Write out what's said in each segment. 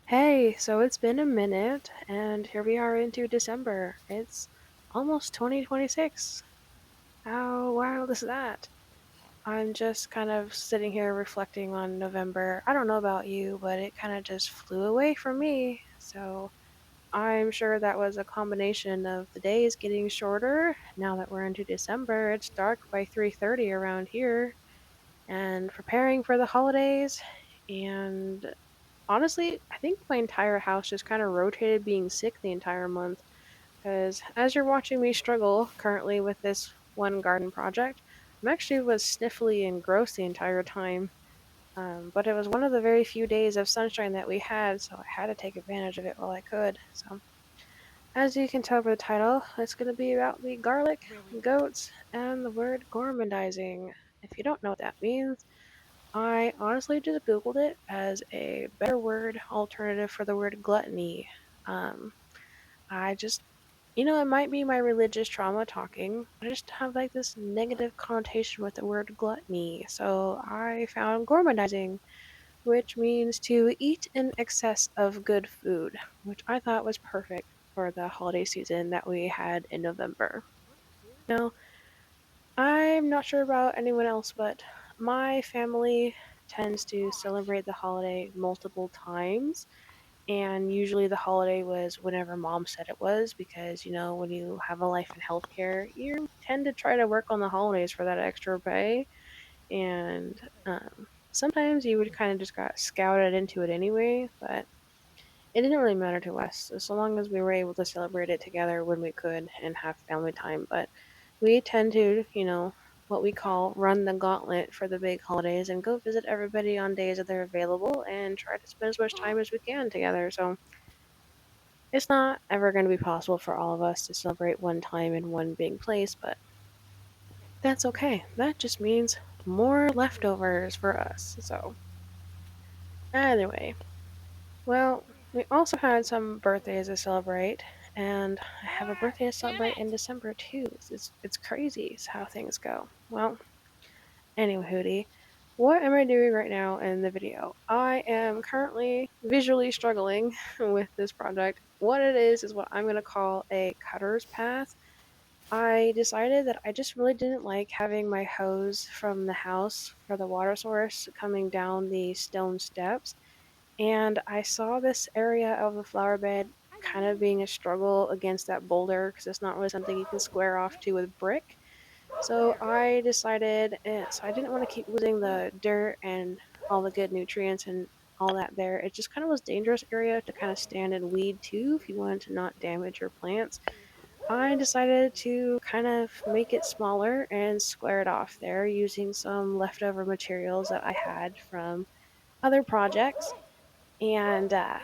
Hey, so it's been a minute, and here we are into December. It's almost 2026. How wild is that? I'm just kind of sitting here reflecting on November. I don't know about you, but it kind of just flew away from me. So I'm sure that was a combination of the days getting shorter. Now that we're into December, it's dark by 3:30 around here, and preparing for the holidays. And honestly, I think my entire house just kind of rotated being sick the entire month. Because as you're watching me struggle currently with this one garden project, I'm actually was sniffly and gross the entire time. But it was one of the very few days of sunshine that we had, so I had to take advantage of it while I could. So, as you can tell by the title, it's going to be about the garlic, Really? goats, and the word gourmandizing. If you don't know what that means, I honestly just Googled it as a better word alternative for the word gluttony. Um, I just, it might be my religious trauma talking. I just have like this negative connotation with the word gluttony. So I found gourmandizing, which means to eat in excess of good food, which I thought was perfect for the holiday season that we had in November. Now, I'm not sure about anyone else, but my family tends to celebrate the holiday multiple times. And usually the holiday was whenever mom said it was because, when you have a life in healthcare, you tend to try to work on the holidays for that extra pay. And sometimes you would kind of just got scouted into it anyway, but it didn't really matter to us so long as we were able to celebrate it together when we could and have family time. But we tend to, what we call run the gauntlet for the big holidays and go visit everybody on days that they're available and try to spend as much time as we can together. So it's not ever going to be possible for all of us to celebrate one time in one big place, but that's okay. That just means more leftovers for us. So, either way, well, we also had some birthdays to celebrate, and I have a birthday to Damn celebrate in it! December too. It's crazy is how things go. Well, anyway, Hootie, what am I doing right now in the video? I am currently visually struggling with this project. What it is what I'm gonna call a cutter's path. I decided that I just really didn't like having my hose from the house for the water source coming down the stone steps, and I saw this area of the flower bed kind of being a struggle against that boulder because it's not really something you can square off to with brick. So I decided, so I didn't want to keep losing the dirt and all the good nutrients and all that there. It just kind of was dangerous area to kind of stand and weed too if you wanted to not damage your plants. I decided to kind of make it smaller and square it off there using some leftover materials that I had from other projects. And I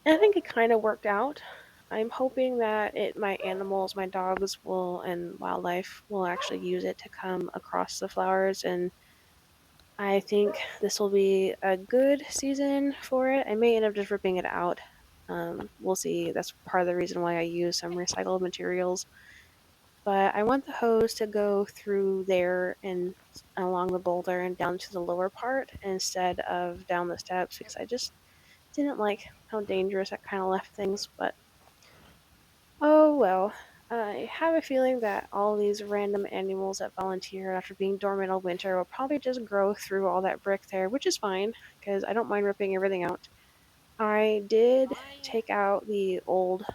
think it kind of worked out. I'm hoping that my animals, my dogs will, and wildlife will actually use it to come across the flowers. And I think this will be a good season for it. I may end up just ripping it out. We'll see. That's part of the reason why I use some recycled materials. But I want the hose to go through there and along the boulder and down to the lower part instead of down the steps because I just didn't like how dangerous that kind of left things. But oh well. I have a feeling that all these random animals that volunteer after being dormant all winter will probably just grow through all that brick there, which is fine because I don't mind ripping everything out. I did take out the old,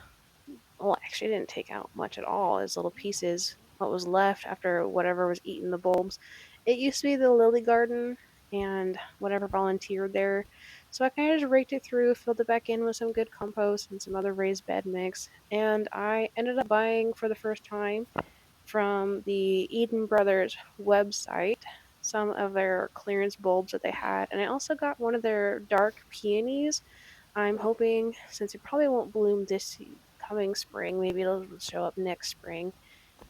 well, actually, I didn't take out much at all as little pieces. What was left after whatever was eating the bulbs. It used to be the lily garden and whatever volunteered there. So I kind of just raked it through, filled it back in with some good compost and some other raised bed mix. And I ended up buying for the first time from the Eden Brothers website some of their clearance bulbs that they had. And I also got one of their dark peonies. I'm hoping, since it probably won't bloom this coming spring, maybe it'll show up next spring.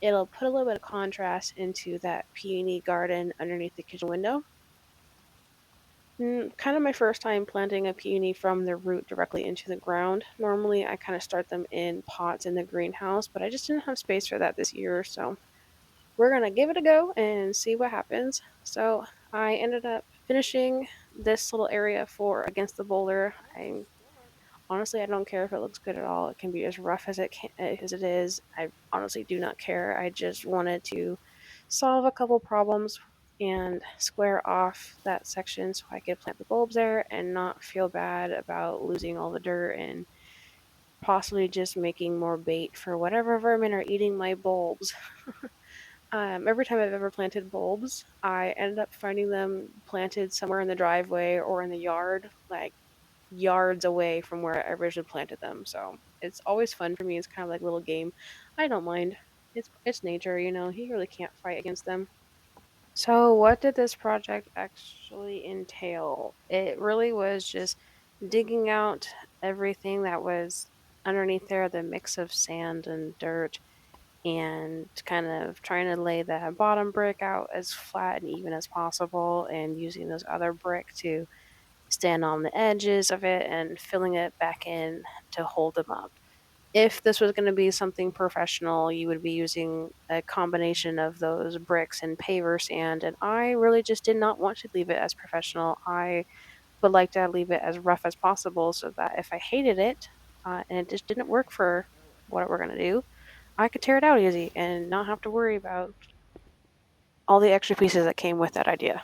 It'll put a little bit of contrast into that peony garden underneath the kitchen window. Kind of my first time planting a peony from the root directly into the ground. Normally, I kind of start them in pots in the greenhouse, but I just didn't have space for that this year, so we're gonna give it a go and see what happens. So I ended up finishing this little area for against the boulder. I don't care if it looks good at all. It can be as rough as as it is. I honestly do not care. I just wanted to solve a couple problems and square off that section so I could plant the bulbs there and not feel bad about losing all the dirt and possibly just making more bait for whatever vermin are eating my bulbs. Every time I've ever planted bulbs, I ended up finding them planted somewhere in the driveway or in the yard, like yards away from where I originally planted them. So it's always fun for me. It's kind of like a little game. I don't mind. It's nature, you know. He really can't fight against them. So what did this project actually entail? It really was just digging out everything that was underneath there, the mix of sand and dirt, and kind of trying to lay that bottom brick out as flat and even as possible, and using those other brick to stand on the edges of it and filling it back in to hold them up. If this was going to be something professional, you would be using a combination of those bricks and paver sand. And I really just did not want to leave it as professional. I would like to leave it as rough as possible so that if I hated it and it just didn't work for what we're going to do, I could tear it out easy and not have to worry about all the extra pieces that came with that idea.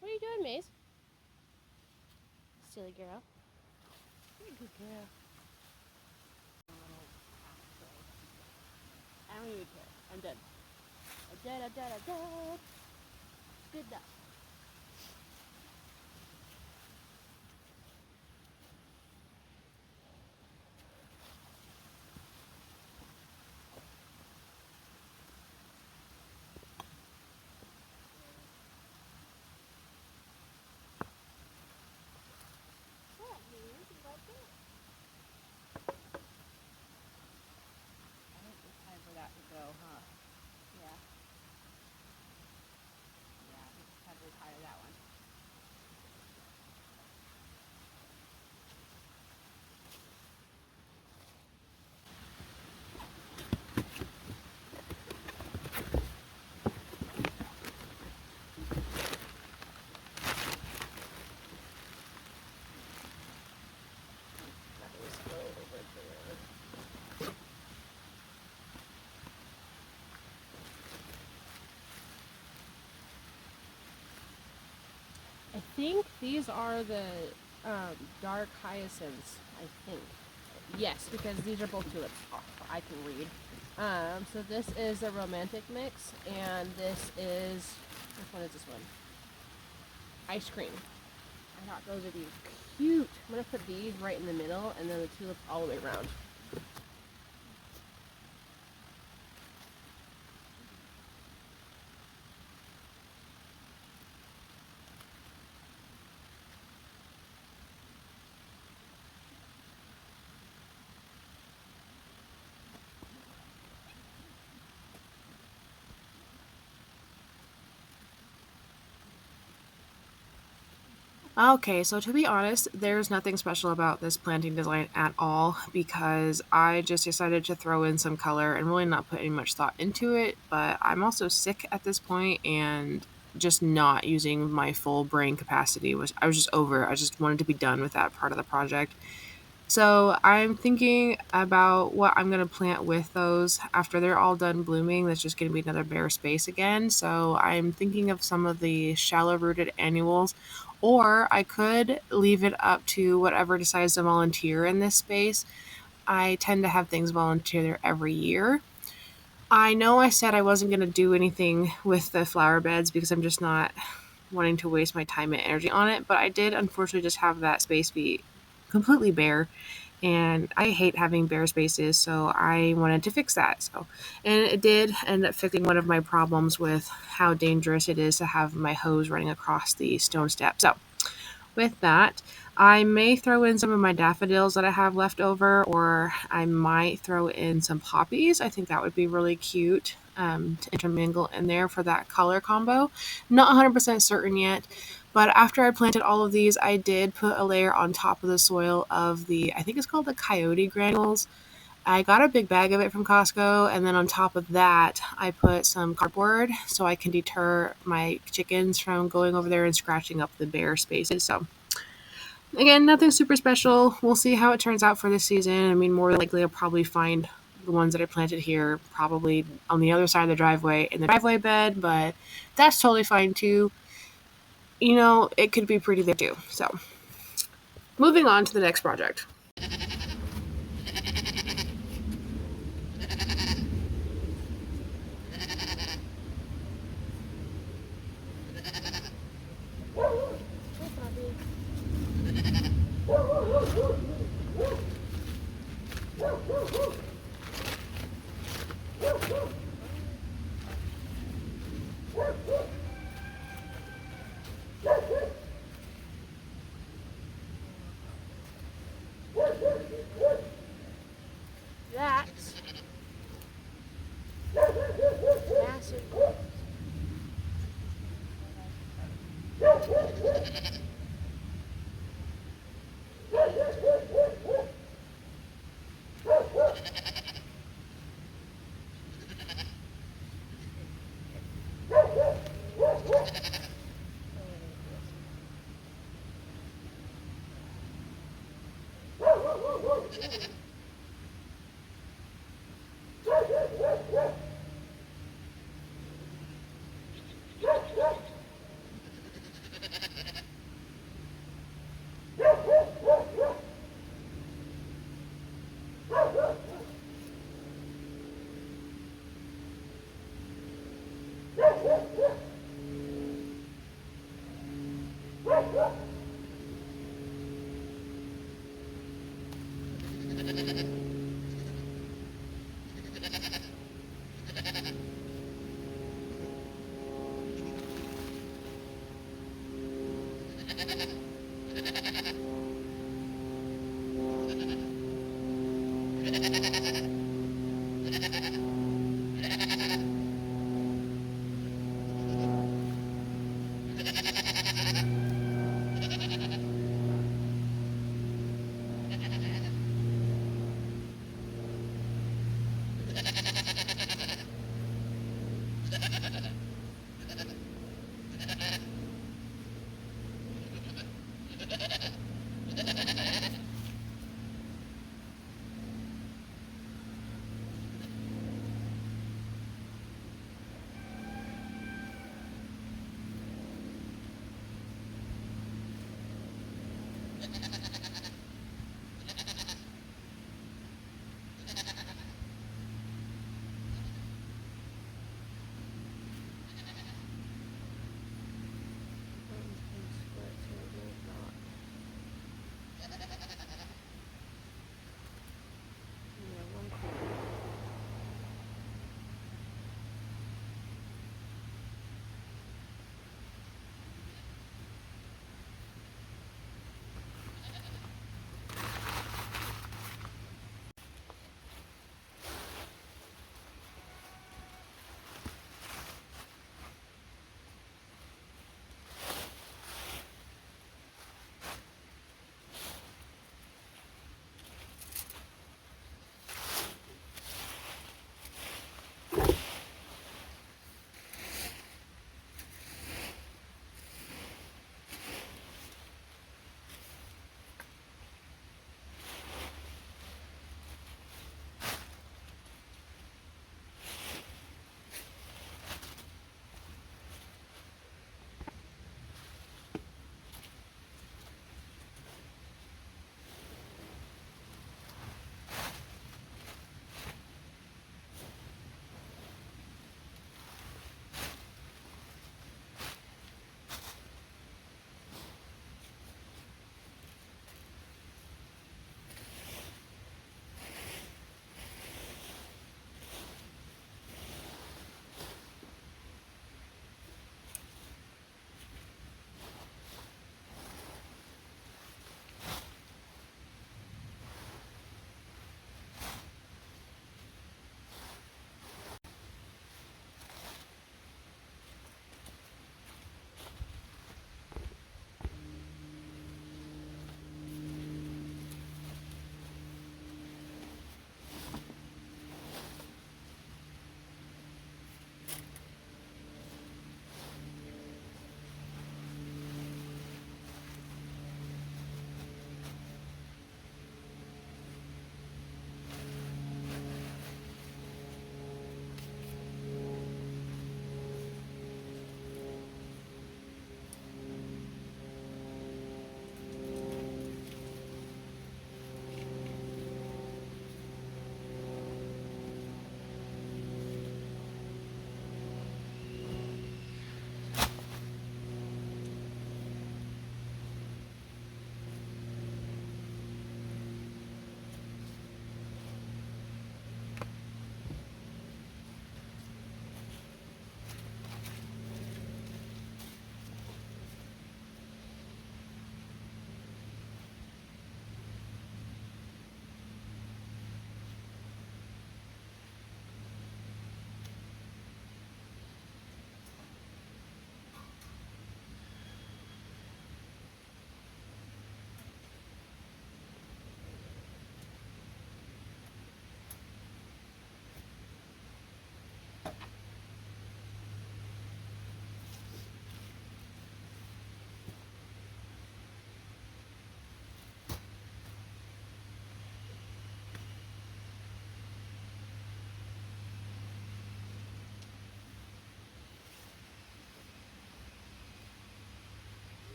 What are you doing, Maze? Silly girl. You're a good girl. I don't even care. I'm done. I'm done, I'm done, I'm done. Good enough. What, Maze? You like it? I think it's time for that to go, huh? Yeah. Yeah, I think it's time to retire that one. I think these are the dark hyacinths. I think. Yes, because these are both tulips. I can read. So this is a romantic mix, and this is which one is this one? Ice cream. I thought those would be cute. I'm gonna put these right in the middle, and then the tulips all the way around. Okay, so to be honest, there's nothing special about this planting design at all because I just decided to throw in some color and really not put any much thought into it. But I'm also sick at this point and just not using my full brain capacity. I was just over. I just wanted to be done with that part of the project. So I'm thinking about what I'm going to plant with those after they're all done blooming. That's just going to be another bare space again. So I'm thinking of some of the shallow rooted annuals, or I could leave it up to whatever decides to volunteer in this space. I tend to have things volunteer there every year. I know I said I wasn't going to do anything with the flower beds because I'm just not wanting to waste my time and energy on it, but I did unfortunately just have that space be completely bare, and I hate having bare spaces, so I wanted to fix that. So, and it did end up fixing one of my problems with how dangerous it is to have my hose running across the stone step. So, with that, I may throw in some of my daffodils that I have left over, or I might throw in some poppies. I think that would be really cute to intermingle in there for that color combo. Not 100% certain yet, But after I planted all of these, I did put a layer on top of the soil of the, I think it's called the coyote granules. I got a big bag of it from Costco, and then on top of that, I put some cardboard so I can deter my chickens from going over there and scratching up the bare spaces. So, again, nothing super special. We'll see how it turns out for this season. I mean, more likely, I'll probably find the ones that I planted here probably on the other side of the driveway in the driveway bed, but that's totally fine too. You know, it could be pretty there too. So, moving on to the next project. Hey, puppy. That's massive goals.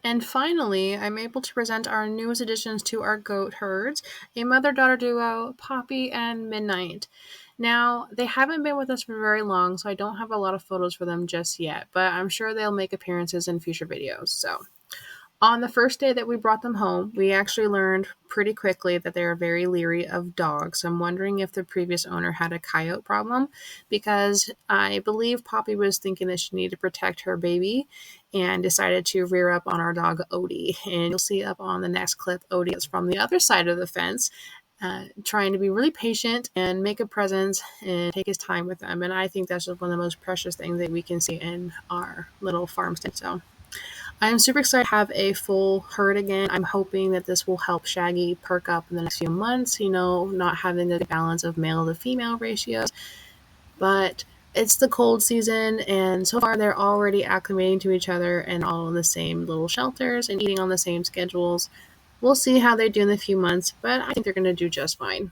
And finally, I'm able to present our newest additions to our goat herds, a mother-daughter duo, Poppy and Midnight. Now, they haven't been with us for very long, so I don't have a lot of photos for them just yet, but I'm sure they'll make appearances in future videos. So, on the first day that we brought them home, we actually learned pretty quickly that they are very leery of dogs. I'm wondering if the previous owner had a coyote problem because I believe Poppy was thinking that she needed to protect her baby and decided to rear up on our dog Odie. And you'll see up on the next clip, Odie is from the other side of the fence. Trying to be really patient and make a presence and take his time with them. And I think that's just one of the most precious things that we can see in our little farmstead. So I'm super excited to have a full herd again. I'm hoping that this will help Shaggy perk up in the next few months, not having the balance of male to female ratios. But it's the cold season, and so far they're already acclimating to each other and all in the same little shelters and eating on the same schedules. We'll see how they do in a few months, but I think they're going to do just fine.